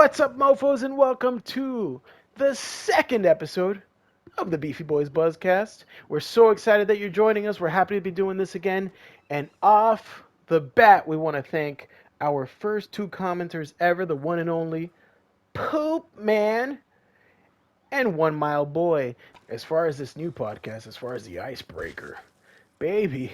What's up, mofos, and welcome to the second episode of the Beefy Boiz Buzz-cast. We're so excited that you're joining us. We're happy to be doing this again. And off the bat, we want to thank our first two commenters ever, the one and only Poop Man and One Mile Boy. As far as this new podcast, as far as the icebreaker, baby,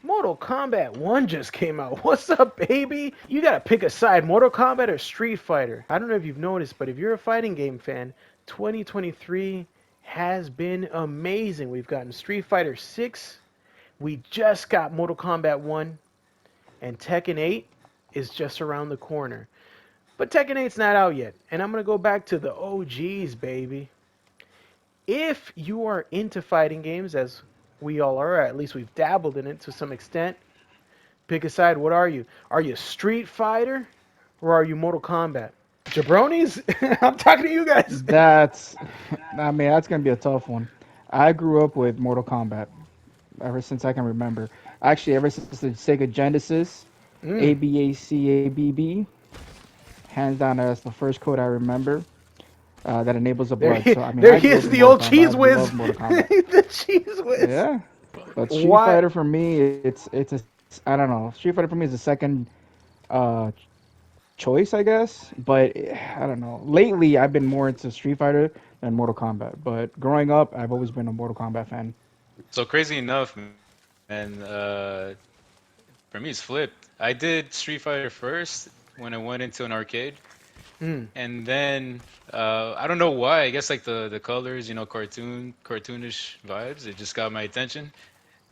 Mortal Kombat 1 just came out. What's up, baby? You gotta pick a side, Mortal Kombat or Street Fighter. I don't know if you've noticed, but if you're a fighting game fan, 2023 has been amazing. We've gotten Street Fighter 6, we just got Mortal Kombat 1, and Tekken 8 is just around the corner. But Tekken 8's not out yet, and I'm gonna go back to the OGs, baby. If you are into fighting games, as we all are, or at least we've dabbled in it to some extent, pick a side. What are you? Are you Street Fighter or are you Mortal Kombat? Jabronis? I'm talking to you guys. That's gonna be a tough one. I grew up with Mortal Kombat ever since I can remember. Actually, ever since the Sega Genesis, Mm. ABACABB, hands down, that's the first code I remember that enables the There blood. he, So I mean, there I he grew up is, with the Mortal old Kombat. I cheese whiz. love Mortal Kombat. The cheese whiz. Yeah, but Street Why? Fighter for me, it's a I don't know. Street Fighter for me is the second uh, choice, I guess. But I don't know. Lately, I've been more into Street Fighter than Mortal Kombat. But growing up, I've always been a Mortal Kombat fan. So crazy enough, man. For me, it's flipped. I did Street Fighter first when I went into an arcade, Mm. and then I don't know why. I guess like the colors, cartoonish vibes. It just got my attention.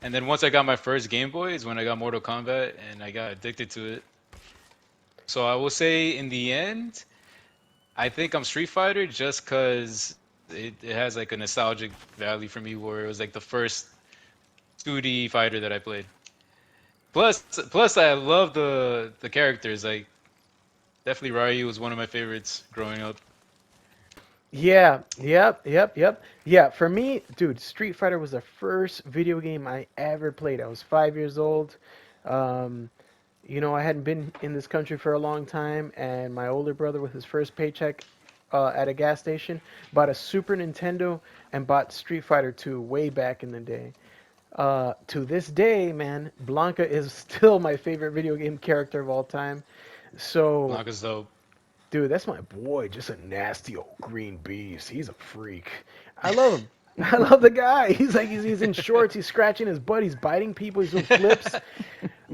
And then once I got my first Game Boy is when I got Mortal Kombat, and I got addicted to it. So I will say, in the end, I think I'm Street Fighter just because it has like a nostalgic value for me, where it was like the first 2D fighter that I played. Plus, I love the characters. Like definitely Ryu was one of my favorites growing up. Yeah, yep. Yeah, for me, dude, Street Fighter was the first video game I ever played. I was 5 years old. Um, I hadn't been in this country for a long time, and my older brother, with his first paycheck at a gas station, bought a Super Nintendo and bought Street Fighter 2 way back in the day. To this day, man, Blanca is still my favorite video game character of all time. So, Blanca's dope. dude, that's my boy, just a nasty old green beast. He's a freak. I love him. I love the guy. He's in shorts. He's scratching his butt. He's biting people. He's doing flips.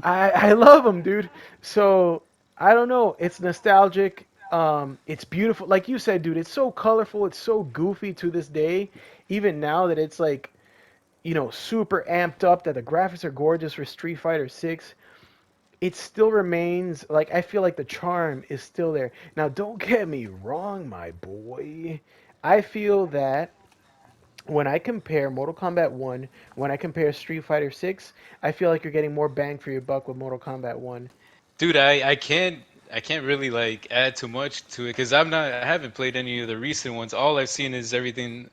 I love him, dude. So I don't know. It's nostalgic. It's beautiful. Like you said, dude. It's so colorful. It's so goofy to this day. Even now that it's like super amped up. That the graphics are gorgeous for Street Fighter 6. It still remains like I feel like the charm is still there. Now, don't get me wrong, my boy. I feel that when I compare Mortal Kombat 1, when I compare Street Fighter 6, I feel like you're getting more bang for your buck with Mortal Kombat 1. Dude, I can't really like add too much to it because I haven't played any of the recent ones. All I've seen is everything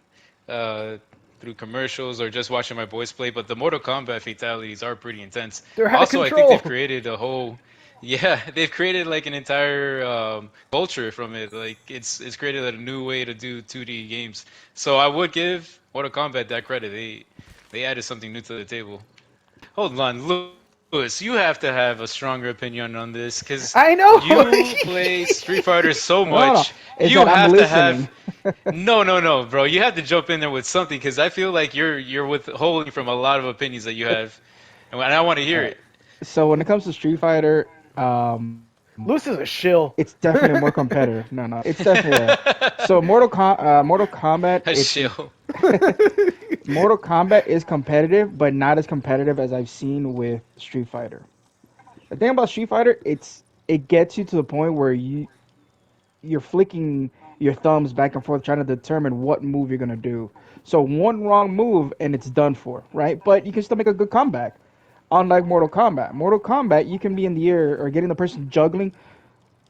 uh, through commercials or just watching my boys play. But the Mortal Kombat fatalities are pretty intense. They're out of Also, I think they've control. created a whole, yeah, they've created like an entire culture from it. Like it's created a new way to do 2D games. So I would give Mortal Kombat that credit. They added something new to the table. Hold on, Lewis, you have to have a stronger opinion on this because I know. you play Street Fighter so No, much. it's You that I'm have to have listening. no, no, no, bro. You have to jump in there with something because I feel like you're withholding from a lot of opinions that you have, and I want to hear All it. right. So when it comes to Street Fighter, Luce is a it's shill. definitely more competitive. No, it's definitely so Mortal Kombat. A shill. Mortal Kombat is competitive, but not as competitive as I've seen with Street Fighter. The thing about Street Fighter, it gets you to the point where you're flicking your thumbs back and forth trying to determine what move you're gonna do. So one wrong move and it's done for, right? But you can still make a good comeback. Unlike Mortal Kombat. Mortal Kombat, you can be in the air or getting the person juggling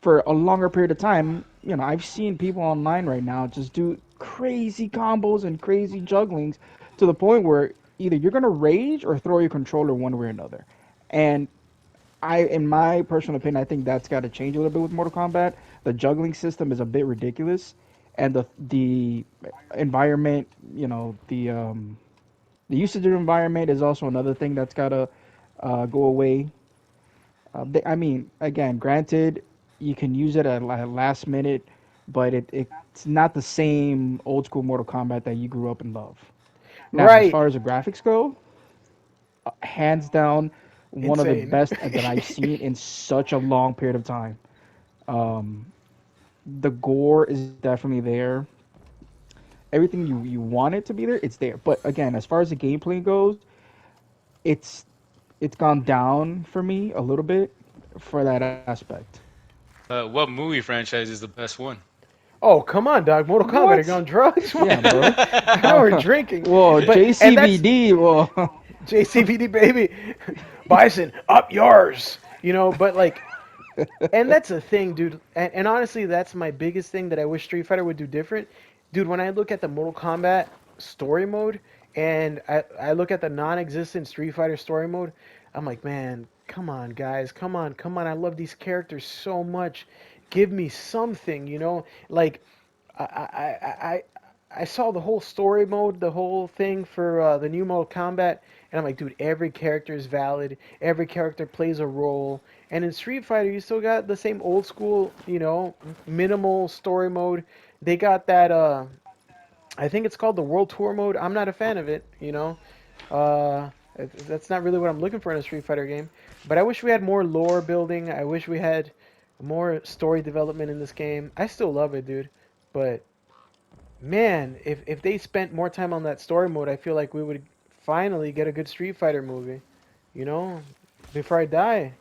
for a longer period of time. I've seen people online right now just do crazy combos and crazy jugglings to the point where either you're gonna rage or throw your controller one way or another. And in my personal opinion, I think that's got to change a little bit with Mortal Kombat. The juggling system is a bit ridiculous, and the environment, the usage of the environment is also another thing that's gotta go away. I mean, again, granted, you can use it at last minute, but it's not the same old school Mortal Kombat that you grew up and love. Now, as Right. far as the graphics go, hands down, one of the Insane. best that I've seen in such a long period of time. Um, the gore is definitely there. Everything you want it to be there, it's there. But again, as far as the gameplay goes, it's it's gone down for me a little bit for that aspect. What movie franchise is the best one? Oh, come on, dog. Mortal Kombat, are you What? on drugs? Yeah, bro. I know we're drinking. Well, And that's JCVD. Well, JCVD, baby. Bison, up yours. But like, and that's the thing, dude. And honestly, that's my biggest thing that I wish Street Fighter would do different. Dude, when I look at the Mortal Kombat story mode and I look at the non existent Street Fighter story mode, I'm like, man, come on, guys. Come on, come on. I love these characters so much. Give me something. Like, I, I, I, I saw the whole story mode, the whole thing for the new Mortal Kombat, and I'm like, dude, every character is valid. Every character plays a role. And in Street Fighter, you still got the same old school, minimal story mode. They got that. I think it's called the World Tour mode. I'm not a fan of it. That's not really what I'm looking for in a Street Fighter game. But I wish we had more lore building. I wish we had more story development in this game. I still love it, dude. But man, if they spent more time on that story mode, I feel like we would finally get a good Street Fighter movie. You know, before I die.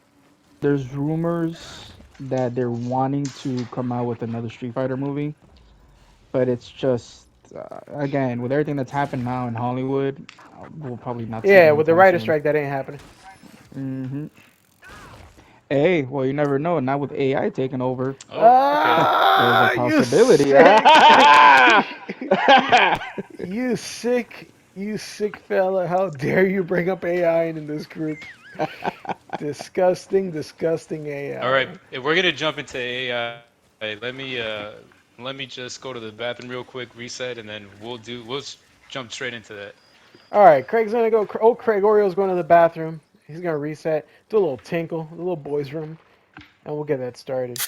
there's rumors that they're wanting to come out with another Street Fighter movie, but it's just again with everything that's happened now in Hollywood, we'll probably not see it Yeah, with the anytime writer soon. strike, that ain't happening. Hmm. Hey, well, you never know. Not with AI taking over, Oh, okay. there's a Ah, you possibility. sick, you sick fella. How dare you bring up AI in this group? Disgusting, disgusting All right. AI. If we're gonna jump into AI, let me just go to the bathroom real quick, reset, and then jump straight into that. All right, Craig's gonna go. Oh, Craig Oriole's going to the bathroom. He's gonna reset, do a little tinkle, a little boys' room, and we'll get that started.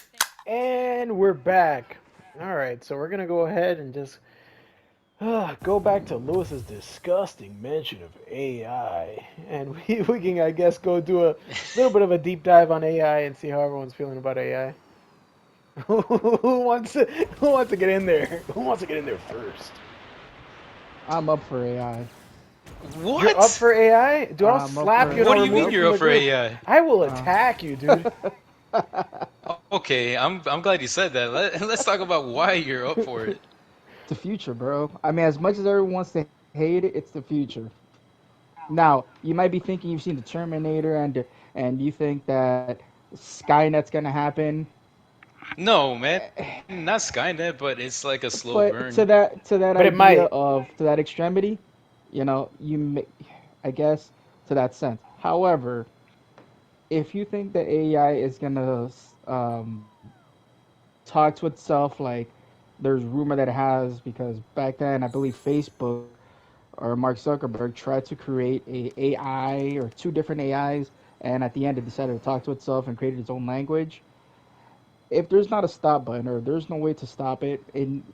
And we're back. All right, so we're gonna go ahead and just go back to Lewis's disgusting mention of AI, and we can, I guess, go do a little bit of a deep dive on AI and see how everyone's feeling about AI. who who wants to get in there? Who wants to get in there first? I'm up for AI. You're up What? for AI? Dude, I'll I'm up slap for you and What I'll do you remove mean you yep. from you're the up for group. AI? I will Uh, attack you, dude. Okay, I'm glad you said that. Let's talk about why you're up for it. the future, bro. I mean, as much as everyone wants to hate it, it's the future. Now, you might be thinking you've seen the Terminator and you think that Skynet's gonna happen, No, man, not Skynet, but it's like a slow burn. but to that But it idea might. of to that extremity, you may, I guess to that sense. However, if you think that AI is gonna talk to itself like there's rumor that it has because back then I believe Facebook or Mark Zuckerberg tried to create a AI or two different AIs, and at the end it decided to talk to itself and created its own language. If there's not a stop button or there's no way to stop it, and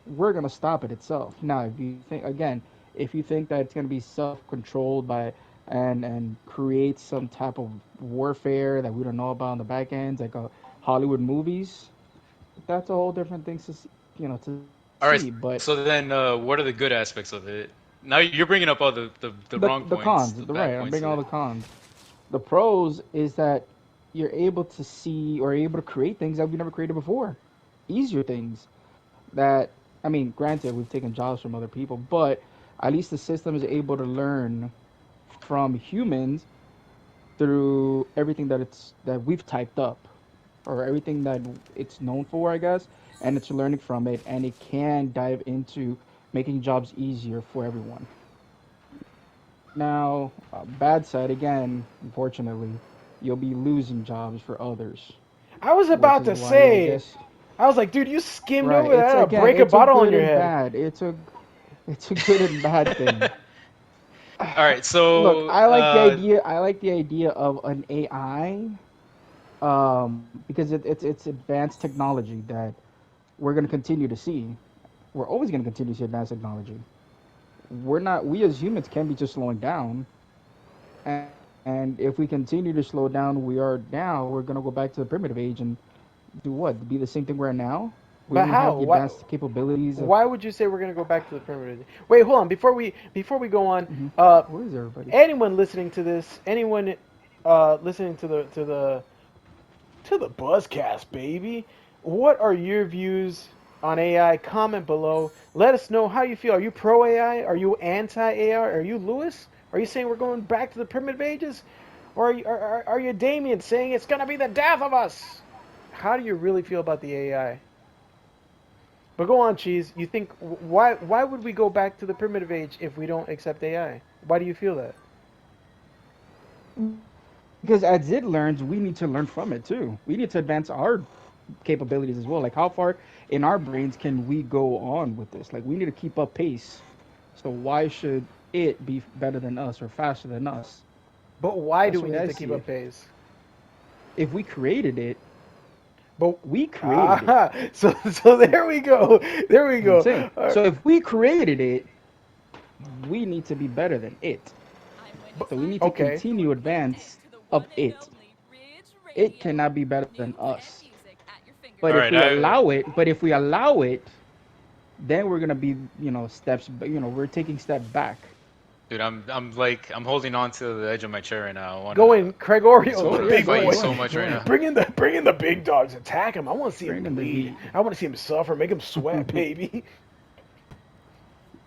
we're gonna stop it itself. Now, if you think again, if you think that it's gonna be self-controlled by and create some type of warfare that we don't know about on the back ends, like Hollywood movies, that's a whole different thing to see. All right, But so then what are the good aspects of it? Now you're bringing up all the wrong the points, the cons, bad right? points I'm of bringing it. all the cons. The pros is that you're able to see or able to create things that we never created before, easier things that I mean, granted, we've taken jobs from other people, but at least the system is able to learn from humans through everything that we've typed up or everything that it's known for, I guess, and it's learning from it, and it can dive into making jobs easier for everyone. Now, bad side again, unfortunately, you'll be losing jobs for others, I was which about is to why I say, guess. I was like, dude, you skimmed Right. over It's that. I'll again, break a it's a bottle on good your and head. bad. It's a good and bad thing. All right, Look, so I like the idea. I like the idea of an AI, because it's advanced technology that we're gonna continue to see. We're always gonna continue to see advanced technology. We as humans can be just slowing down, and if we continue to slow down, we are now. We're gonna go back to the primitive age and do what? Be the same thing we're at now. We But won't have how? the Why? advanced capabilities of. Why would you say we're gonna go back to the primitive? Wait, hold on. Before we go on, Mhm. uh, Where is everybody? anyone listening to this, anyone listening to the Buzzcast, baby. What are your views on AI? Comment below. Let us know how you feel. Are you pro AI? Are you anti AI? Are you Lewis? Are you saying we're going back to the primitive ages? Or are you Damien saying it's going to be the death of us? How do you really feel about the AI? But go on, Cheese. You think why would we go back to the primitive age if we don't accept AI? Why do you feel that? Because as it learns, we need to learn from it too. We need to advance our capabilities as well. Like how far in our brains can we go on with this? Like we need to keep up pace. So why should it be better than us or faster than us? But why That's do the we way need I to keep see up it. pace? If we created it, But we created it. so there we go. There we That's what I'm go. saying. So if we created it, we need to be better than it. So we need to Okay. continue advance of it. It cannot be better than us. But all if right, we allow it, then we're gonna be, steps. We're taking step back. dude, I'm holding on to the edge of my chair right now. Going Gregorio, Go, the yeah, big go Fight ahead, you boy. go so ahead, much go right ahead. now. Bring in the big dogs. Attack him. I want to see him Bring in the bleed. heat. I want to see him suffer. Make him sweat, baby.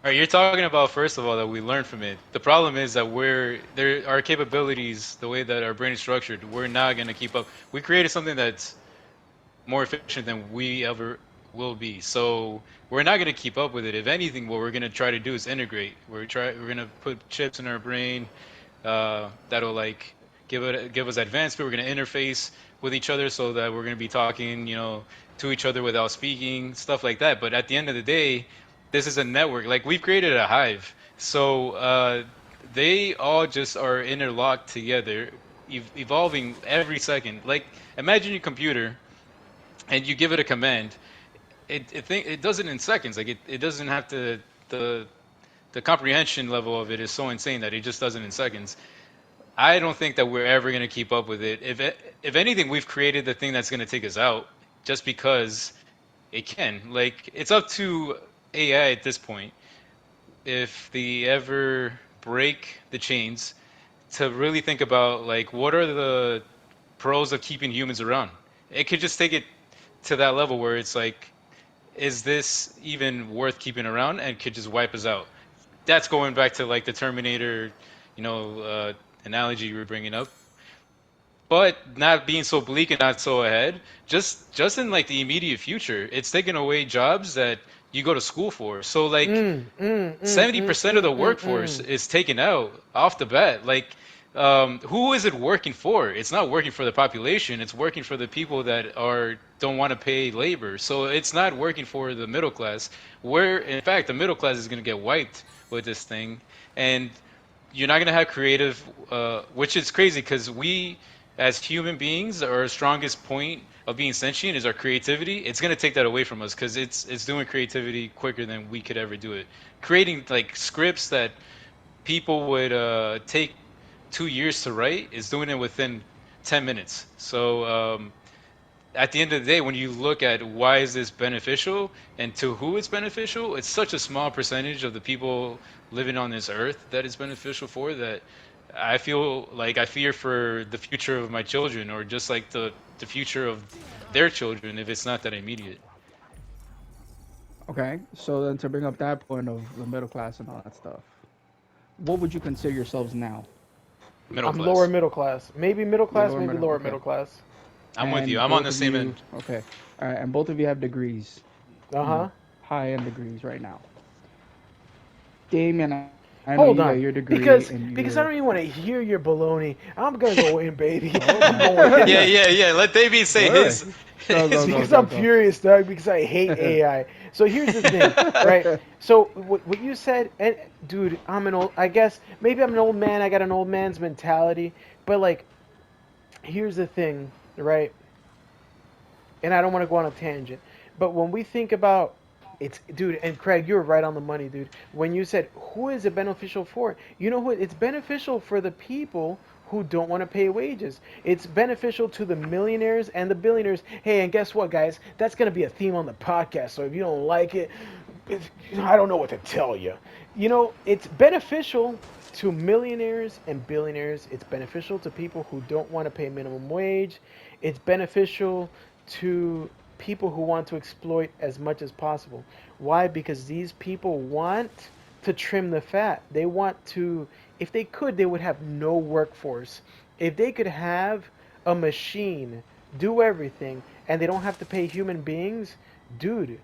All right, you're talking about first of all that we learn from it. The problem is that our capabilities, the way that our brain is structured, we're not gonna keep up. We created something that's more efficient than we ever will be. So we're not gonna keep up with it. If anything, what we're gonna try to do is integrate. We're gonna put chips in our brain that'll like give us advancement. We're gonna interface with each other so that we're gonna be talking, to each other without speaking, stuff like that. But at the end of the day, this is a network. Like we've created a hive, so they all just are interlocked together, evolving every second. Like imagine your computer and you give it a command. It does it in seconds. Like it doesn't have to the the comprehension level of it is so insane that it just does it in seconds. I don't think that we're ever going to keep up with it. If anything, we've created the thing that's going to take us out just because it can. Like it's up to AI at this point if they ever break the chains to really think about like what are the pros of keeping humans around. It could just take it to that level where it's like, is this even worth keeping around and could just wipe us out? That's going back to like the Terminator, you know, uh, analogy you were bringing up, but not being so bleak and not so ahead. Just in like the immediate future, it's taking away jobs that you go to school for. So like Mm, mm, mm, mm, 70% of mm, the mm, workforce mm. is taken out off the bat. Like, who is it working for? It's not working for the population. It's working for the people that don't want to pay labor. So it's not working for the middle class. Where in fact the middle class is going to get wiped with this thing, and you're not going to have creative, which is crazy because we as human beings, our strongest point of being sentient is our creativity. It's going to take that away from us because it's doing creativity quicker than we could ever do it. Creating like scripts that people would take 2 years to write is doing it within 10 minutes. So at the end of the day, when you look at why is this beneficial and to who it's beneficial, it's such a small percentage of the people living on this earth that it's beneficial for that I feel like I fear for the future of my children or just like the future of their children if it's not that immediate. Okay, so then to bring up that point of the middle class and all that stuff, what would you consider yourselves now? Middle I'm lower class. middle class. Maybe middle You're class, lower maybe middle. lower Okay, middle class. I'm with you. and I'm on both the of same you. end. Okay, all right, and both of you have degrees, Uh huh. high end degrees right now. Damien, I know Hold you got on, your degree because and because I you're. don't even want to hear your baloney. I'm gonna go in, baby. Oh I'm my. going in, Yeah, dog. yeah, yeah. Let Davey say All right. his Go go his go Because go I'm go. furious, dog. Because I hate AI. So here's the thing, right? So what you said, and dude, I'm an old. I guess maybe I'm an old man. I got an old man's mentality. But like, here's the thing, right? And I don't want to go on a tangent, but when we think about it's, dude, and Craig, you're right on the money, dude. When you said who is it beneficial for? You know who it's beneficial for the people who don't want to pay wages. It's beneficial to the millionaires and the billionaires. Hey, and guess what, guys? That's going to be a theme on the podcast. So if you don't like it, I don't know what to tell you. You know, it's beneficial to millionaires and billionaires. It's beneficial to people who don't want to pay minimum wage. It's beneficial to people who want to exploit as much as possible. Why? Because these people want to trim the fat. They want to, if they could, they would have no workforce. If they could have a machine do everything and they don't have to pay human beings, dude,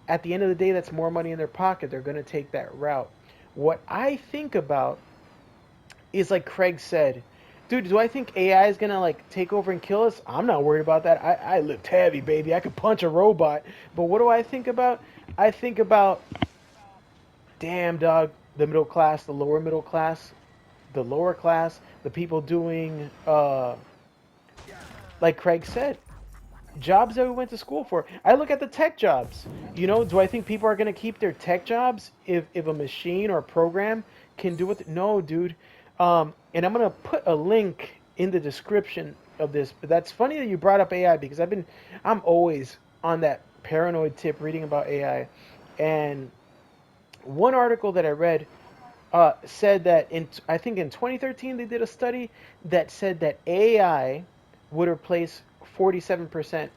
at the end of the day, that's more money in their pocket. They're going to take that route. What I think about is like Craig said, dude, do I think AI is gonna like take over and kill us? I'm not worried about that. I lift heavy, baby. I could punch a robot. But what do I think about? I think about, damn dog, the middle class, the lower class, the people doing like Craig said, jobs that we went to school for. I look at the tech jobs. You know, do I think people are going to keep their tech jobs if a machine or a program can do it? No, dude. And I'm going to put a link in the description of this. But that's funny that you brought up AI because I'm always on that paranoid tip reading about AI. And one article that I read said that I think in 2013 they did a study that said that AI would replace 47%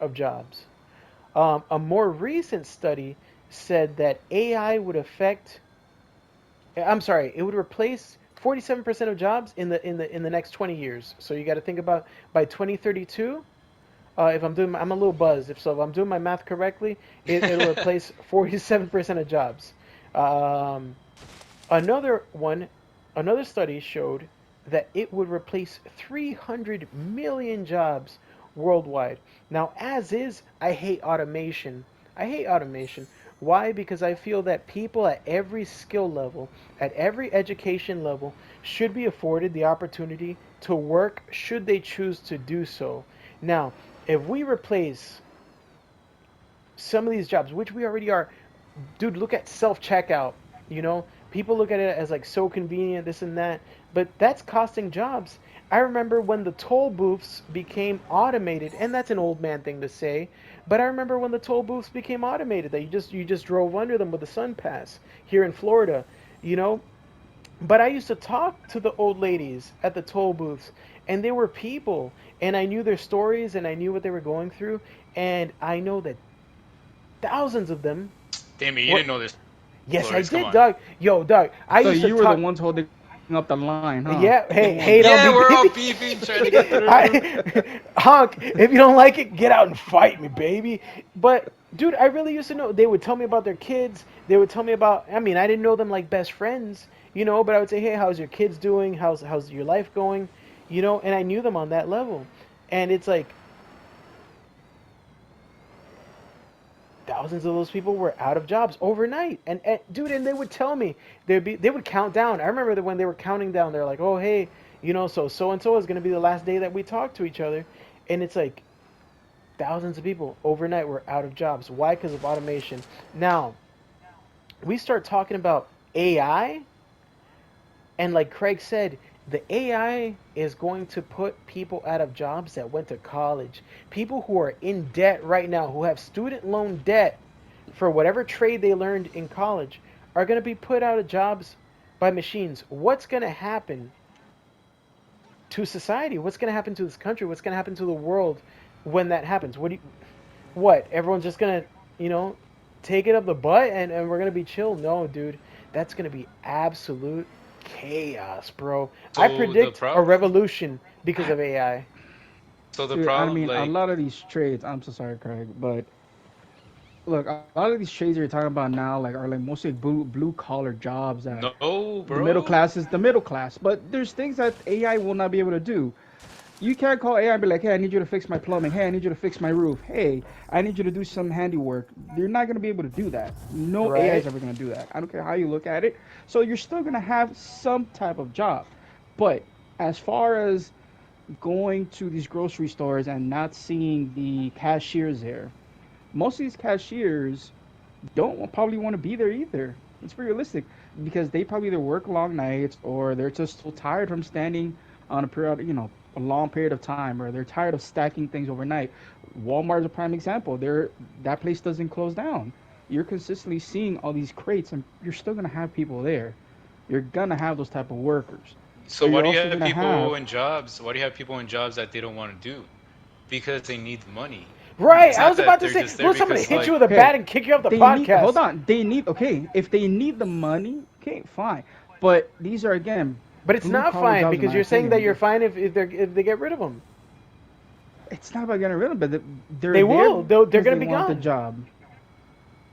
of jobs. A more recent study said that AI would affect. I'm sorry, it would replace 47% of jobs in the next 20 years. So you got to think about by 2032. If I'm doing, I'm a little buzzed. If I'm doing my math correctly, it'll replace 47% of jobs. Um, Another one, another study showed that it would replace 300 million jobs worldwide. Now, as is, I hate automation. I hate automation. Why? Because I feel that people at every skill level, at every education level, should be afforded the opportunity to work should they choose to do so. Now, if we replace some of these jobs, which we already are, dude, look at self checkout. You know, people look at it as like so convenient, this and that, but that's costing jobs. I remember when the toll booths became automated, and that's an old man thing to say, but I remember when the toll booths became automated that you just drove under them with a sun pass here in Florida, you know. But I used to talk to the old ladies at the toll booths, and they were people, and I knew their stories, and I knew what they were going through, and I know that thousands of them Damn it, you were. didn't know their Yes, stories. I Come on. did, Doug. Yo, Doug, I So used to you were the talk. ones holding up the line, huh? Yeah, You're the hey, one. hate on Yeah, me, we're all baby. beefing, trying to get through. Honk, if you don't like it, get out and fight me, baby. But, dude, I really used to know. They would tell me about their kids. They would tell me about, I mean, I didn't know them like best friends, you know, but I would say, hey, how's your kids doing? How's your life going? You know, and I knew them on that level. And it's like, thousands of those people were out of jobs overnight. And dude, and they would tell me they would count down. I remember that when they were counting down, they're like, "Oh, hey, you know, so and so is going to be the last day that we talk to each other." And it's like thousands of people overnight were out of jobs. Why? Because of automation. Now, we start talking about AI, and like Craig said, the AI is going to put people out of jobs that went to college. People who are in debt right now, who have student loan debt for whatever trade they learned in college, are going to be put out of jobs by machines. What's going to happen to society? What's going to happen to this country? What's going to happen to the world when that happens? What? Everyone's just going to, you know, take it up the butt and we're going to be chill? No, dude. That's going to be absolute chaos, bro. I So the predict a problem, revolution because of AI. so the Dude, I problem, mean, a like, lot of these trades. I'm so sorry, Craig, but look, a lot of these trades you're talking about now, like, are like mostly blue collar jobs that No, the middle bro. class is the middle class. But there's things that AI will not be able to do. You can't call AI and be like, hey, I need you to fix my plumbing. Hey, I need you to fix my roof. Hey, I need you to do some handiwork. They're not going to be able to do that. No AI is Right. ever going to do that. I don't care how you look at it. So you're still going to have some type of job. But as far as going to these grocery stores and not seeing the cashiers there, most of these cashiers don't probably want to be there either. It's realistic because they probably either work long nights or they're just so tired from standing on a period, a long period of time, or they're tired of stacking things overnight. Walmart is a prime example. That place doesn't close down. You're consistently seeing all these crates, and you're still gonna have people there. You're gonna have those type of workers, So but why you're do you also have gonna people have in jobs? Why do you have people in jobs that they don't want to do? Because they need the money. Right. It's I not was that about to they're say, just there will somebody because hit you like with a bat okay. and kick you off the They need hold podcast? on. They need okay. If they need the money, okay, fine. But these are again But it's blue not collar fine jobs, in because my you're saying that opinion. you're fine if they get rid of them. It's not about getting rid of them, but they're They there will. They're because gonna they be want the gone. job.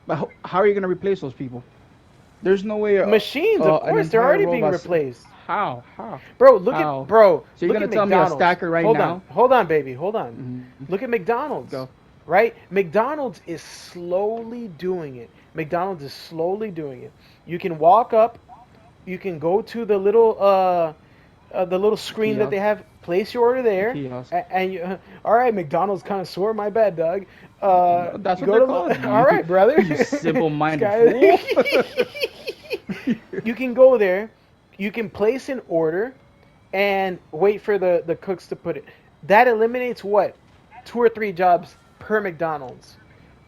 But how are you going to replace those people? There's no way Machines, of an course, they're entire already being robot. replaced. How? How? Bro, So you're look going at to tell me a McDonald's. stacker right Hold on. now? Hold on, baby. Hold on. Hmm. Look at Go. McDonald's. Right? McDonald's is slowly doing it. McDonald's is slowly doing it. You can walk up, you can go to the little screen that they Kiosk. have, place your order The there, kiosk. and you, all right, McDonald's connoisseur, my bad, Doug. No, that's You what go they're to, called. all You, right, brother. you simple-minded Sky. fool. You can go there, you can place an order, and wait for the cooks to put it. That eliminates what? Two or three jobs per McDonald's.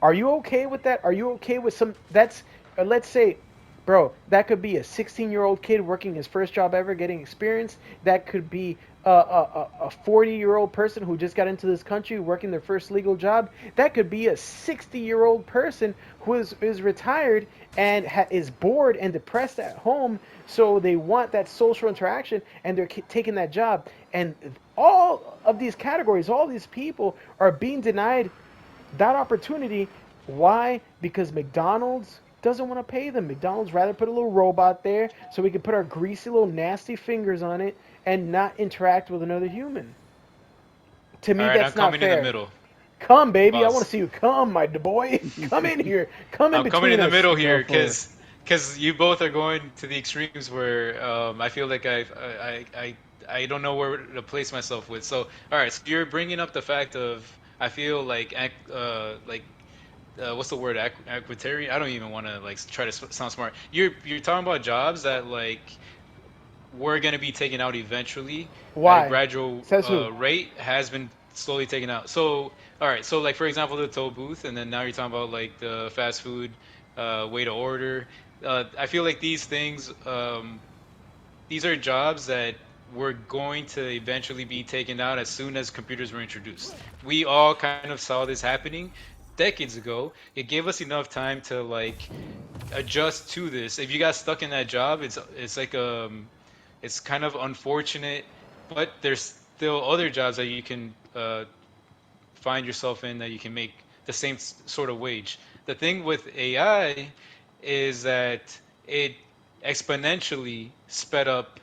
Are you okay with that? Are you okay with some? That's let's say, bro, that could be a 16-year-old kid working his first job ever, getting experience. That could be a 40-year-old person who just got into this country working their first legal job. That could be a 60-year-old person who is retired and is bored and depressed at home, so they want that social interaction and they're taking that job. And all of these categories, all these people are being denied that opportunity. Why? Because McDonald's doesn't want to pay them. McDonald's rather put a little robot there so we can put our greasy little nasty fingers on it and not interact with another human. To all me, right, I'm that's not coming in the fair. middle, Come, baby, I want to boss. see you come, my boy. Come in here. Come in I'm coming between in the us. middle Go here for it. because you both are going to the extremes where I feel like I don't know where to place myself with. So all right, so you're bringing up the fact of I feel like what's the word equitarian? I don't even want to like try to sound smart. You're talking about jobs that like we're going to be taken out eventually at a Why? gradual Says who? rate has been slowly taken out. So, all right. So, like for example, the toll booth, and then now you're talking about like the fast food way to order. I feel like these things, these are jobs that were going to eventually be taken out as soon as computers were introduced. We all kind of saw this happening decades ago. It gave us enough time to like adjust to this. If you got stuck in that job, it's like it's kind of unfortunate, but there's still other jobs that you can find yourself in that you can make the same sort of wage. The thing with AI is that it exponentially sped up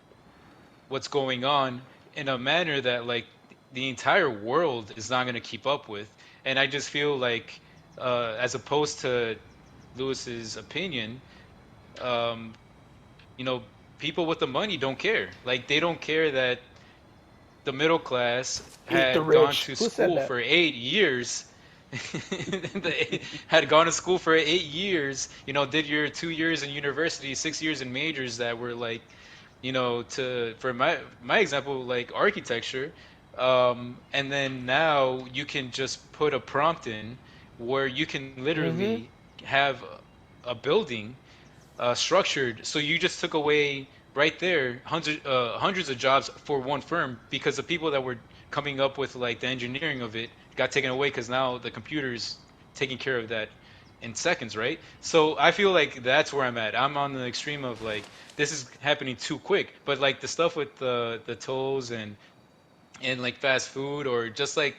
what's going on in a manner that like the entire world is not going to keep up with. And I just feel like, as opposed to Lewis's opinion, um, you know, people with the money don't care. Like they don't care that the middle class Eat the had gone rich. to Who said school that? for 8 years. They had gone to school for 8 years, did your 2 years in university, 6 years in majors that were like, to for my example, like architecture. And then now you can just put a prompt in where you can Mm-hmm. literally have a building structured. So you just took away right there hundreds of jobs for one firm because the people that were coming up with like the engineering of it got taken away because now the computer's taking care of that in seconds, right? So I feel like that's where I'm at. I'm on the extreme of like this is happening too quick, but like the stuff with the tolls and like fast food or just like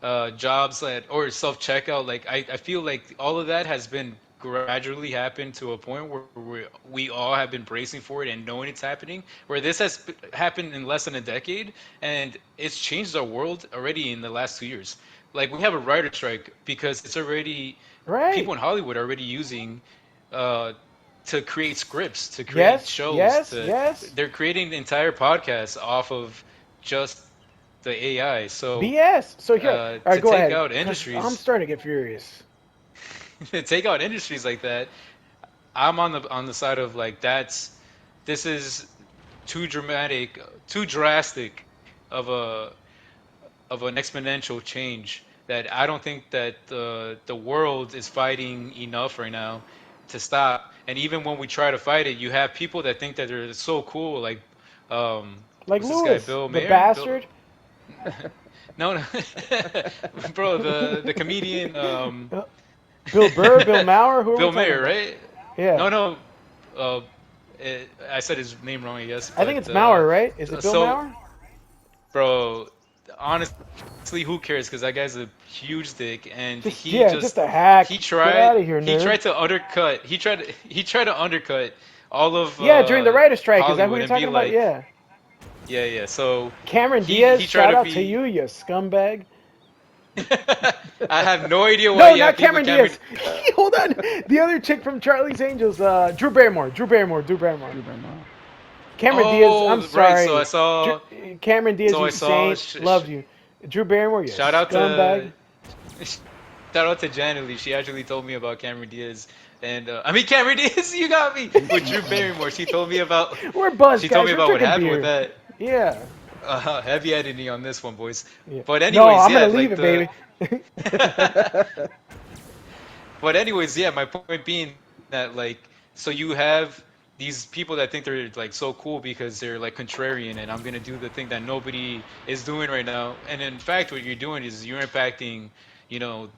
jobs that or self checkout. Like I feel like all of that has been gradually happened to a point where we all have been bracing for it and knowing it's happening. Where this has happened in less than a decade, and it's changed our world already in the last 2 years. Like we have a writer strike because it's already Right. people in Hollywood are already using uh, to create scripts, to create Yes, shows, yes, to yes. they're creating entire podcasts off of just the AI. So BS. So here, all right, to go take ahead, out cause I'm industries, starting to get furious. to take out industries like that, I'm on the side of like this is too dramatic, too drastic of an exponential change that I don't think that the world is fighting enough right now to stop. And even when we try to fight it, you have people that think that they're so cool, like Like what's this guy, Lewis, Bill the Mayer? Bill, bastard. no, no, bro, the comedian Uh, Bill Burr, Bill Maurer. Who are we Bill talking Mayer, about? right? Yeah, No, no, uh, I said his name wrong, I guess. I think But it's Maurer, right? Is it Bill so, Maurer? bro, honestly, who cares? Because that guy's a huge dick, and Just yeah, just a hack. Get out of here, he tried nerd. to undercut he tried to undercut all of Yeah, during the writer strike. Is that who Hollywood you're and be talking about? like, Yeah. yeah, yeah. So Cameron he Diaz, tried to shout out to be. you, you scumbag. I have no idea why No, you have not beef with Cameron Cameron. Diaz. Hold on. The other chick from Charlie's Angels, Drew Barrymore. Drew Barrymore. Drew Barrymore. Drew Barrymore. Cameron Diaz, I'm Oh, right. sorry. Cameron Diaz, So you I saw. saint, loved you. Drew Barrymore, you Shout out scumbag. to shout out to Janet Lee. She actually told me about Cameron Diaz, and I mean Cameron Diaz. You got me with Drew Barrymore. We're buzzed, She told me guys. We're about what drinking happened with beer. that. Yeah. Heavy editing on this one, boys. Yeah. But No, anyways, I'm yeah, gonna leave like it, baby. But anyways, yeah, my point being that like, so you have these people that think they're like so cool because they're like contrarian, and I'm gonna do the thing that nobody is doing right now. And in fact, what you're doing is you're impacting, you know,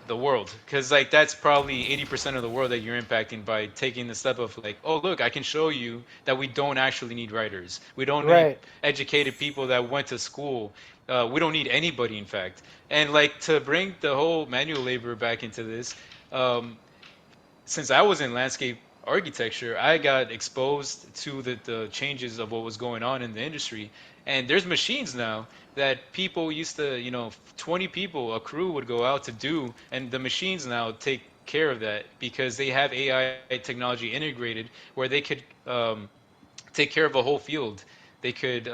the world, because like that's probably 80% of the world that you're impacting by taking the step of like, oh look, I can show you that we don't actually need writers, we don't need Right. educated people that went to school, we don't need anybody in fact. And like to bring the whole manual labor back into this, um, since I was in landscape architecture, I got exposed to the changes of what was going on in the industry. And there's machines now that people used to, 20 people, a crew would go out to do, and the machines now take care of that because they have AI technology integrated where they could take care of a whole field. They could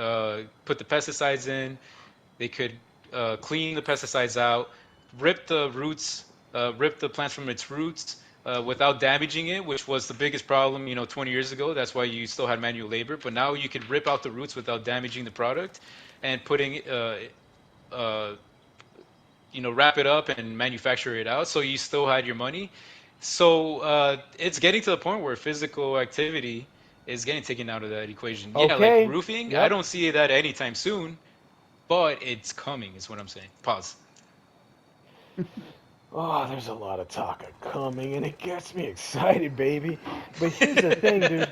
put the pesticides in, they could clean the pesticides out, rip the roots, rip the plants from its roots without damaging it, which was the biggest problem, 20 years ago. That's why you still had manual labor. But now you could rip out the roots without damaging the product and uh, wrap it up and manufacture it out. So you still had your money. So it's getting to the point where physical activity is getting taken out of that equation. Yeah, like Okay. roofing, I Yep. don't see that anytime soon, but it's coming, is what I'm saying. Pause. Oh, there's a lot of talk coming, and it gets me excited, baby. But here's the thing, dude.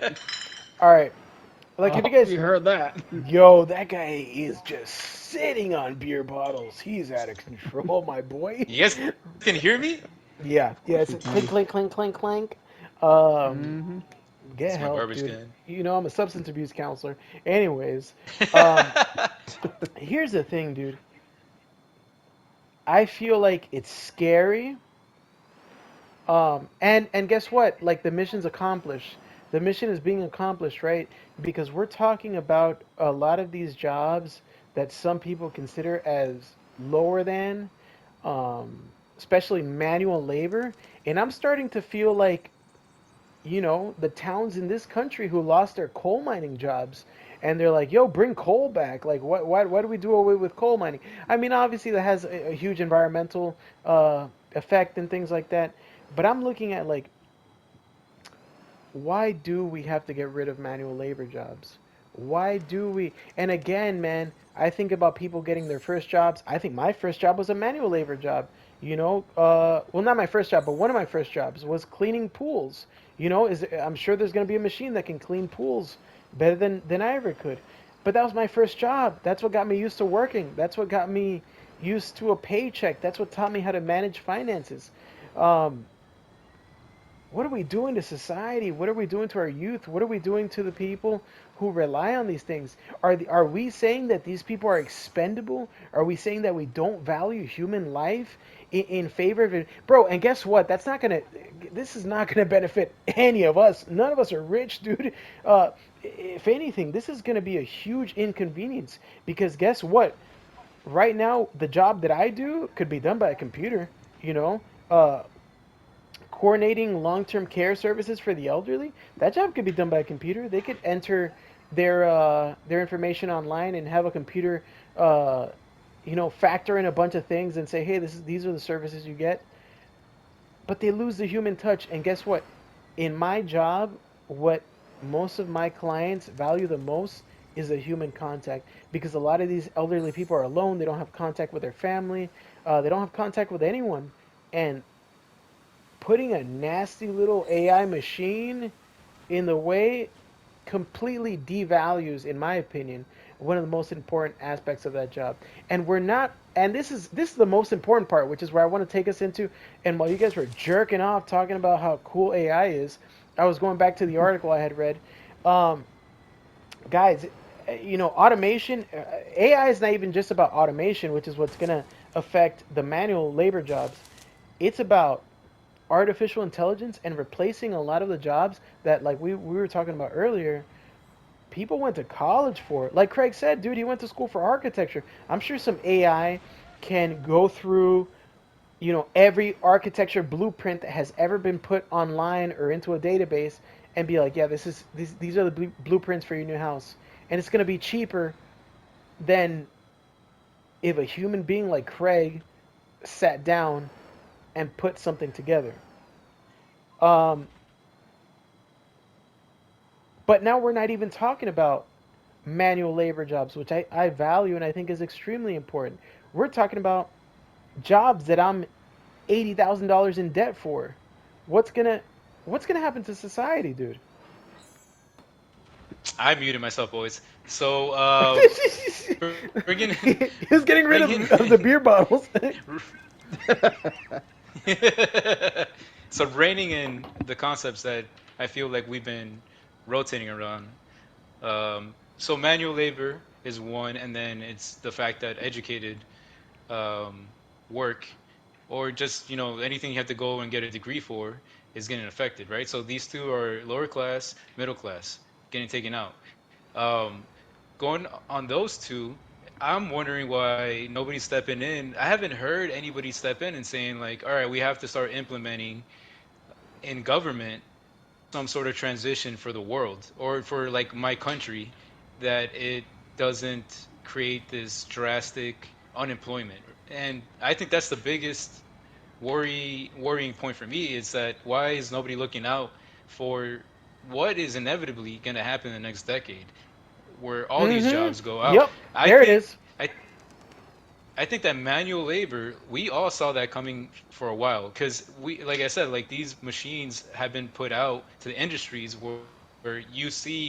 All right. Like, I have you hope guys. you heard that. Yo, that guy is just sitting on beer bottles. He's out of control, my boy. You guys can hear me? Yeah, Of yeah, course it's we a clink, can. clink, clink, clink, clink. Um, Mm-hmm. get It's my help, garbage dude. can. You know, I'm a substance abuse counselor. Anyways, um, here's the thing, dude. I feel like it's scary. And guess what? Like the mission's accomplished. The mission is being accomplished, right? Because we're talking about a lot of these jobs that some people consider as lower than, especially manual labor. And I'm starting to feel like, the towns in this country who lost their coal mining jobs, and they're like, "Yo, bring coal back." Like, why do we do away with coal mining? I mean, obviously that has a huge environmental effect and things like that. But I'm looking at like, why do we have to get rid of manual labor jobs? Why do we? And again, man, I think about people getting their first jobs. I think my first job was a manual labor job. Well, not my first job, but one of my first jobs was cleaning pools. I'm sure there's going to be a machine that can clean pools better than I ever could. But that was my first job. That's what got me used to working. That's what got me, used to a paycheck. That's what taught me how to manage finances. Um, what are we doing to society? What are we doing to our youth? What are we doing to the people who rely on these things? Are we saying that these people are expendable? Are we saying that we don't value human life in favor of it? Bro, and guess what? This is not gonna benefit any of us. None of us are rich, dude. If anything, this is gonna be a huge inconvenience because guess what? Right now, the job that I do could be done by a computer, you know? Uh, Coordinating long-term care services for the elderly, that job could be done by a computer. They could enter their information online and have a computer uh, factor in a bunch of things and say, hey, these are the services you get. But they lose the human touch. And guess what? In my job, what most of my clients value the most is the human contact, because a lot of these elderly people are alone. They don't have contact with their family. They don't have contact with anyone. And putting a nasty little AI machine in the way completely devalues, in my opinion, one of the most important aspects of that job. And we're not, and this is the most important part, which is where I want to take us into. And while you guys were jerking off talking about how cool AI is, I was going back to the article I had read. Um, Guys, automation, AI is not even just about automation, which is what's going to affect the manual labor jobs. It's about artificial intelligence and replacing a lot of the jobs that, like we were talking about earlier, people went to college for. Like Craig said, dude, he went to school for architecture. I'm sure some AI can go through, every architecture blueprint that has ever been put online or into a database and be like, yeah, these are the blueprints for your new house. And it's going to be cheaper than if a human being like Craig sat down and put something together. Um, but now we're not even talking about manual labor jobs, which I value and I think is extremely important. We're talking about jobs that I'm $80,000 in debt for. What's gonna what's gonna happen to society, dude? I muted myself, boys. So, bringing, He was getting rid bringing, of the beer bottles. so reining in the concepts that I feel like we've been rotating around. So manual labor is one, and then it's the fact that educated work, or just anything you have to go and get a degree for, is getting affected, right? So these two are lower class, middle class, getting taken out. Um, Going on those two, I'm wondering why nobody's stepping in. I haven't heard anybody step in and saying like, all right, we have to start implementing in government some sort of transition for the world or for like my country, that it doesn't create this drastic unemployment. And I think that's the biggest worrying point for me, is that why is nobody looking out for what is inevitably going to happen in the next decade, where all these Mm-hmm. jobs go out. Yep. I There it think is. I I think that manual labor, we all saw that coming for a while, because like I said, like these machines have been put out to the industries where you see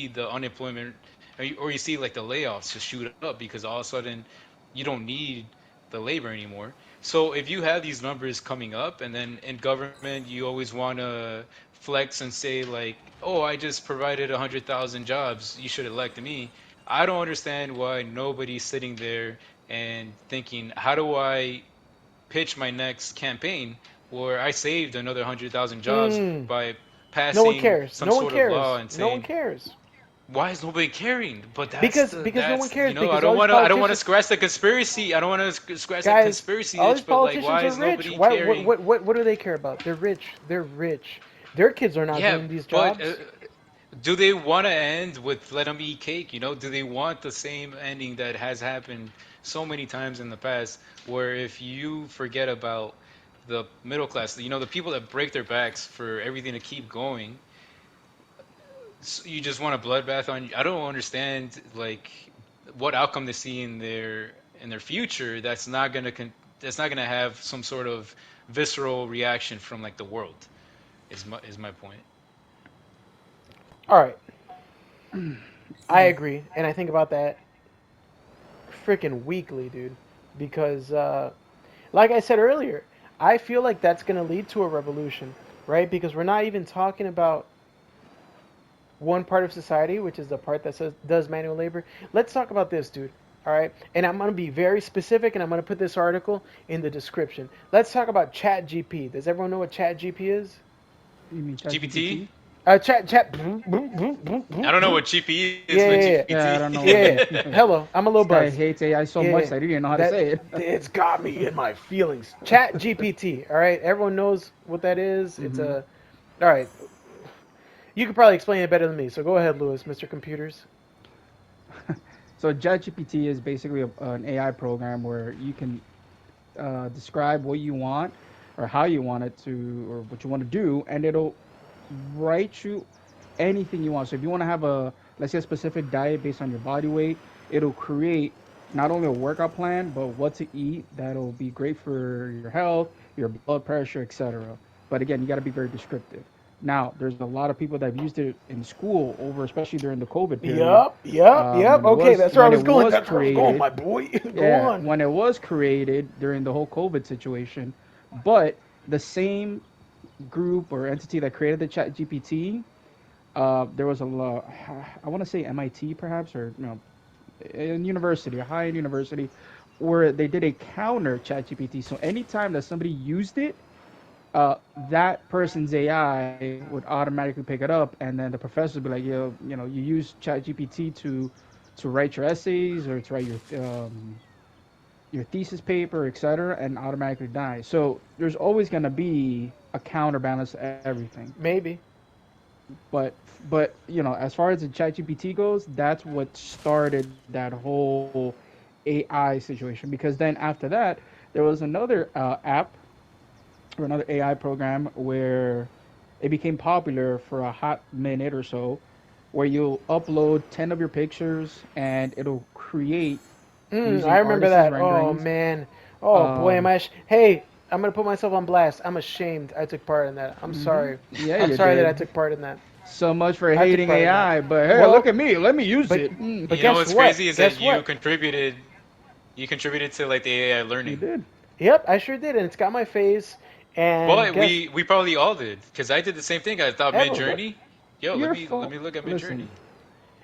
the unemployment, or you see like the layoffs just shoot up, because all of a sudden you don't need the labor anymore. So if you have these numbers coming up, and then in government you always want to flex and say like, oh, I just provided 100,000 jobs, you should elect me. I don't understand why nobody's sitting there and thinking, how do I pitch my next campaign where I saved another 100,000 jobs Mm. by No one passing cares. some No one sort of law cares. and No one saying, cares. why is nobody caring? But Because no one that's cares. Because all these I don't want to politicians, scratch the conspiracy. I don't want to scratch that guys, conspiracy all itch. these But like, politicians why are is rich. nobody Why? caring? What do they care about? They're rich. They're rich. Their kids are not Yeah, doing these but jobs. do they want to end with let them eat cake? Do they want the same ending that has happened so many times in the past, where if you forget about the middle class, the people that break their backs for everything to keep going, you just want a bloodbath on. I don't understand like what outcome they see in their future that's not gonna have some sort of visceral reaction from like the world. Is my point. All right, I agree, and I think about that freaking weekly, dude. because, like I said earlier, I feel like that's going to lead to a revolution, right? Because we're not even talking about one part of society, which is the part that does manual labor. Let's talk about this, dude. All right, and I'm going to be very specific, and I'm going to put this article in the description. Let's talk about Chat GP. Does everyone know what Chat GP is? You mean GPT? ChatGPT? Chat. I don't know what GP is, but Yeah, yeah, GPT. yeah, Yeah, I don't know what yeah, it yeah. is. Hello, I'm a This little guy buzz. hates AI so Yeah, much that he didn't know how to that say it. it's got me in my feelings. Chat GPT. All right, everyone knows what that is. It's Hmm. a. All right, you could probably explain it better than me. So go ahead, Lewis, Mr. Computers. So ChatGPT is basically an AI program where you can describe what you want or how you want it to or what you want to do, and it'll write you anything you want. So if you want to have a, let's say, a specific diet based on your body weight, it'll create not only a workout plan but what to eat that'll be great for your health, your blood pressure, etc. But again, you got to be very descriptive. Now there's a lot of people that have used it in school over, especially during the COVID period, Yup, yup, yup. Okay, that's where I when it was going. was That's where I was going, created. my boy. Go Yeah, on. when it was created during the whole COVID situation. But the same group or entity that created the Chat GPT, there was a lot, I want to say MIT perhaps, or a university, a high-end university, where they did a counter Chat GPT. So anytime that somebody used it, that person's AI would automatically pick it up, and then the professor would be like, "Yo, you use Chat GPT to write your essays or to write your thesis paper, etc., and automatically die." So there's always going to be a counterbalance to everything. Maybe. But as far as the ChatGPT goes, that's what started that whole AI situation. Because then after that, there was another app or another AI program where it became popular for a hot minute or so, where you'll upload 10 of your pictures and it'll create I using remember artists' that. Oh renderings. man. Oh boy, am Um, I? Hey, I'm gonna put myself on blast. I'm ashamed. I took part in that. I'm sorry. yeah, I'm you sorry that I did. took part in that. So much for I took hating part in that. AI, but hey, look Well, at me. Let me use but it. but You know guess what's what? crazy is that Guess what? you contributed to like the AI You learning. did. Yep, I sure did, and it's got my face. And But guess we probably all did because I did the same thing. I thought Mid everyone. Journey. Yo, Your let phone. me look at Mid Listen, Journey.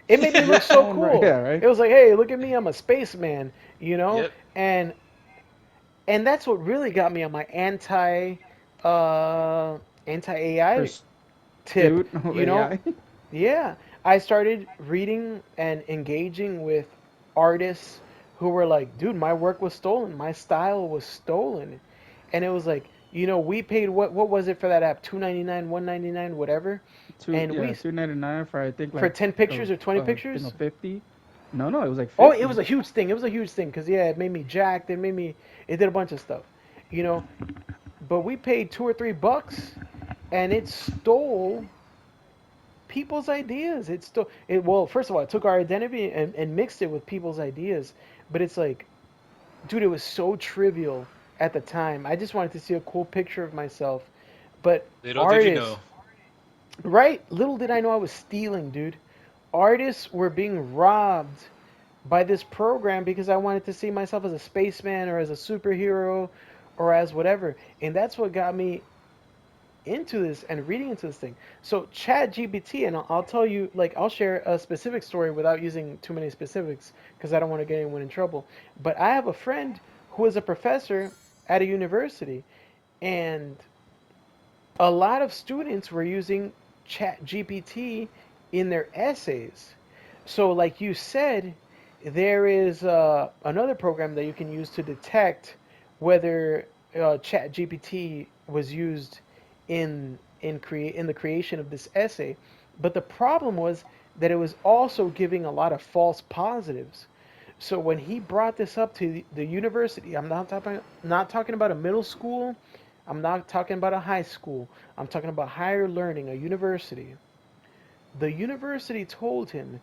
It made me your look so phone, right? cool. Yeah, right. It was like, hey, look at me, I'm a spaceman, you know? Yep. And and that's what really got me on my uh anti AI tip, Pursuit of you know? AI. Yeah. I started reading and engaging with artists who were like, dude, my work was stolen. My style was stolen. And it was like, we paid what was it for that app? 2.99, 1.99, whatever. And we 2.99 for I think for like 10 pictures or 20 a thing pictures? of 50. No, no, it was like Oh, it was 50. a huge thing. It was a huge thing because yeah, it made me jacked. It did a bunch of stuff, you know. But we paid $2 or $3, and it stole people's ideas. It stole it. Well, first of all, it took our identity and mixed it with people's ideas. But it's like, dude, it was so trivial at the time. I just wanted to see a cool picture of myself. But Little did you artists, know. right? Little did I know I was stealing, dude. Artists were being robbed by this program because I wanted to see myself as a spaceman or as a superhero or as whatever. And that's what got me into this and reading into this thing. So Chat GPT, and I'll tell you, like, I'll share a specific story without using too many specifics because I don't want to get anyone in trouble. But I have a friend who is a professor at a university, and a lot of students were using Chat GPT in their essays. So, like you said, there is another program that you can use to detect whether Chat GPT was used in the creation of this essay. But the problem was that it was also giving a lot of false positives. So when he brought this up to the university, I'm not talking about a middle school. I'm not talking about a high school. I'm talking about higher learning, a university. The university told him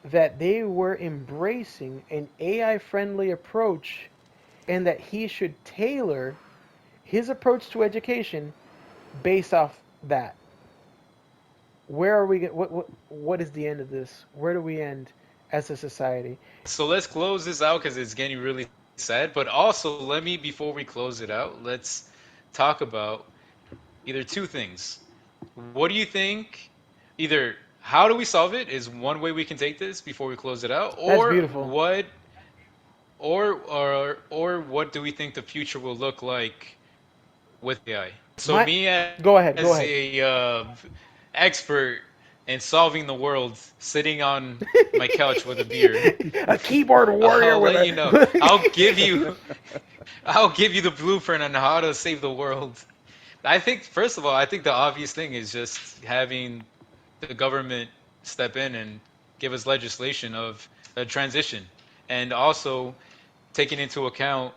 that they were embracing an AI friendly approach and that he should tailor his approach to education based off that. Where are we? What is the end of this? Where do we end as a society? So let's close this out because it's getting really sad. sad. But also, let me before we close it out, let's talk about either two things. What do you think? Either how do we solve it is one way we can take this before we close it out, That's or beautiful. what, or what do we think the future will look like with AI? So My, me as go ahead, go a ahead. expert in solving the world, sitting on my couch with a beer, A keyboard I'll warrior let with you know. a. I'll give you the blueprint on how to save the world. I think first of all, I think the obvious thing is just having the government step in and give us legislation of a transition, and also taking into account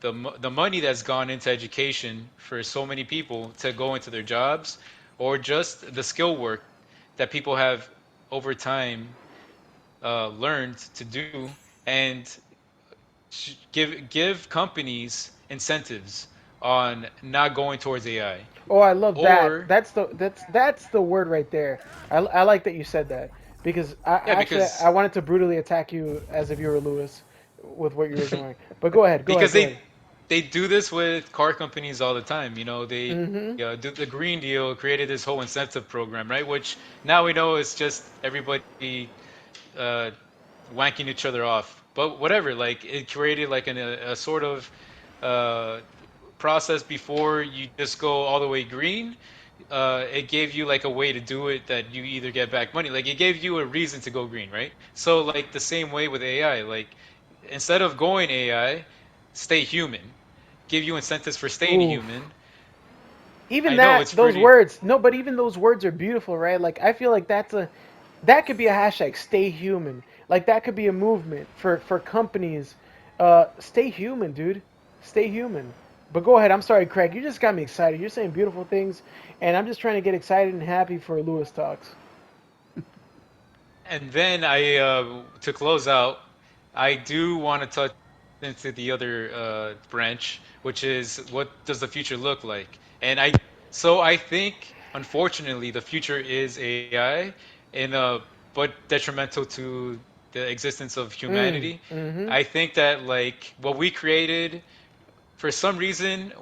the money that's gone into education for so many people to go into their jobs, or just the skill work that people have over time learned to do, and give companies incentives on not going towards AI. Oh, I love that. Or That's the word right there. I like that you said that because yeah, I because wanted to brutally attack you as if you were Lewis with what you were doing. But go ahead, go ahead, because go ahead. they do this with car companies all the time. You know, they Mm-hmm. the Green Deal created this whole incentive program, right? Which now we know is just everybody uh, wanking each other off. But whatever, like it created like a sort of uh, process before you just go all the way green. It gave you like a way to do it that you either get back money. Like it gave you a reason to go green, right? So like the same way with AI, like instead of going AI, stay human. Give you incentives for staying Oof. human. Even I know that, it's those pretty. words, no, but even those words are beautiful, right? Like I feel like that could be a hashtag. Stay human. Like that could be a movement for companies. Stay human, dude. Stay human. But go ahead. I'm sorry, Craig. You just got me excited. You're saying beautiful things, and I'm just trying to get excited and happy for Lewis talks. And then to close out, I do want to touch into the other branch, which is what does the future look like? And I think, unfortunately, the future is AI, but detrimental to the existence of humanity. Mm-hmm. I think that like what we created, for some reason,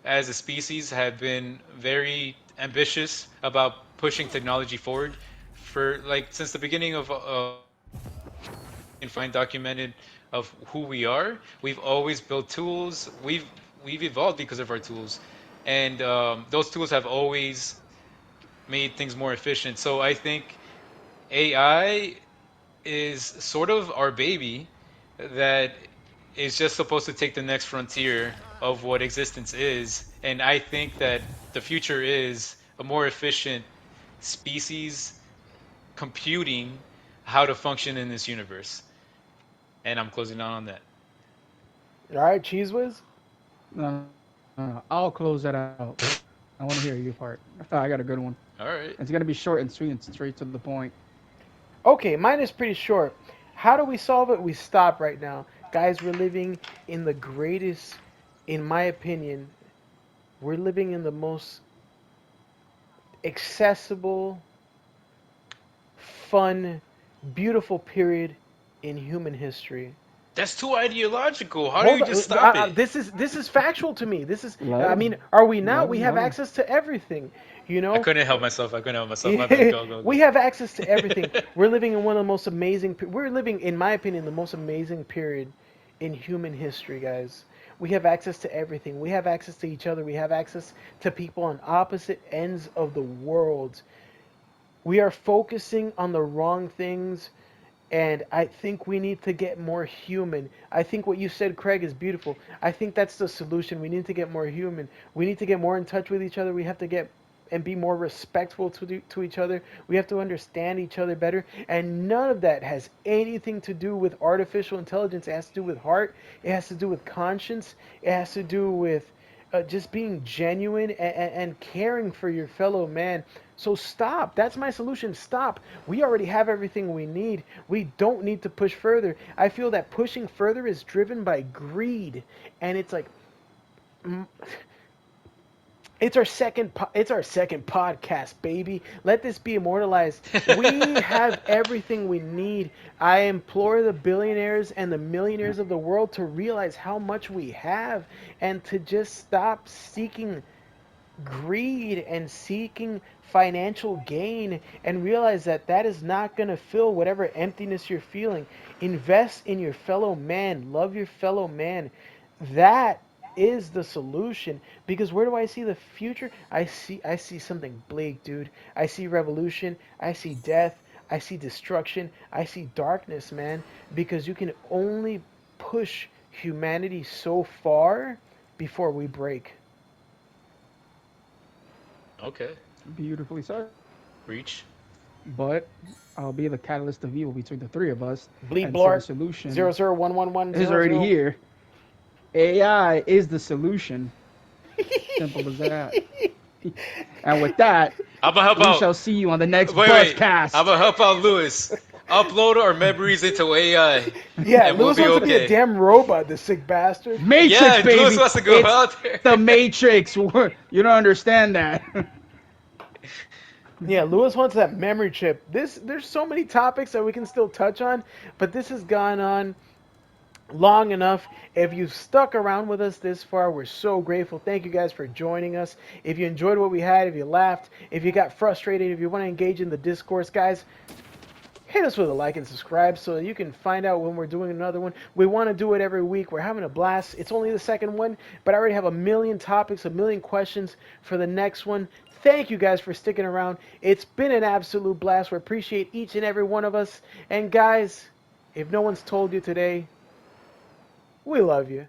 as a species, have been very ambitious about pushing technology forward for like since the beginning of humanity and find documented of who we are. We've always built tools. We've evolved because of our tools, and those tools have always made things more efficient. So I think AI is sort of our baby that is just supposed to take the next frontier of what existence is. And I think that the future is a more efficient species computing how to function in this universe. And I'm closing out on that. All right, Cheese Whiz. No. I'll close that out. I want to hear your part. I got a good one. All It's right. gonna be short and sweet and straight to the point. Okay, mine is pretty short. How do we solve it? We stop right now, guys. We're living in the greatest, in my opinion, we're living in the most accessible, fun, beautiful period in human history. That's too ideological. How do Hold you on, just stop it? this is factual to me. This is, I Let mean, him. are we not? Let We him. have Let him. access to everything, you I know. couldn't help myself. I couldn't help myself. My bad. Go, go, We go. have access to everything. We're living in one of the most amazing. We're living, in my opinion, the most amazing period in human history, guys. We have access to everything. We have access to each other. We have access to people on opposite ends of the world. We are focusing on the wrong things, and I think we need to get more human. I think what you said, Craig, is beautiful. I think that's the solution. We need to get more human. We need to get more in touch with each other. We have to get and be more respectful to each other. We have to understand each other better. And none of that has anything to do with artificial intelligence. It has to do with heart. It has to do with conscience. It has to do with just being genuine and caring for your fellow man. So stop. That's my solution. Stop. We already have everything we need. We don't need to push further. I feel that pushing further is driven by greed. And it's like, It's our second podcast, baby. Let this be immortalized. We have everything we need. I implore the billionaires and the millionaires of the world to realize how much we have and to just stop seeking greed and seeking financial gain and realize that that is not going to fill whatever emptiness you're feeling. Invest in your fellow man, love your fellow man. That is the solution, because where do I see the future? I see something bleak, dude. I see revolution, I see death, I see destruction, I see darkness, man, because you can only push humanity so far before we break. Okay. Beautifully said. Reach. But I'll be the catalyst of evil between the three of us Bleep and say the blart solution 001110. is already here. AI is the solution. Simple as that. And with that, I'm gonna help we out. shall see you on the next Wait. I'm Buzzcast. gonna help out Lewis. Upload our memories into AI, Yeah, and we'll Lewis be wants to be a okay. damn robot, the sick bastard. Matrix, Yeah, Lewis baby. wants to go It's out there. the Matrix. You don't understand that. Yeah, Lewis wants that memory chip. There's so many topics that we can still touch on, but this has gone on long enough. If you've stuck around with us this far, we're so grateful. Thank you guys for joining us. If you enjoyed what we had, if you laughed, if you got frustrated, if you want to engage in the discourse, guys, hit us with a like and subscribe so that you can find out when we're doing another one. We want to do it every week. We're having a blast. It's only the second one, but I already have a million topics, a million questions for the next one. Thank you guys for sticking around. It's been an absolute blast. We appreciate each and every one of us. And guys, if no one's told you today, we love you.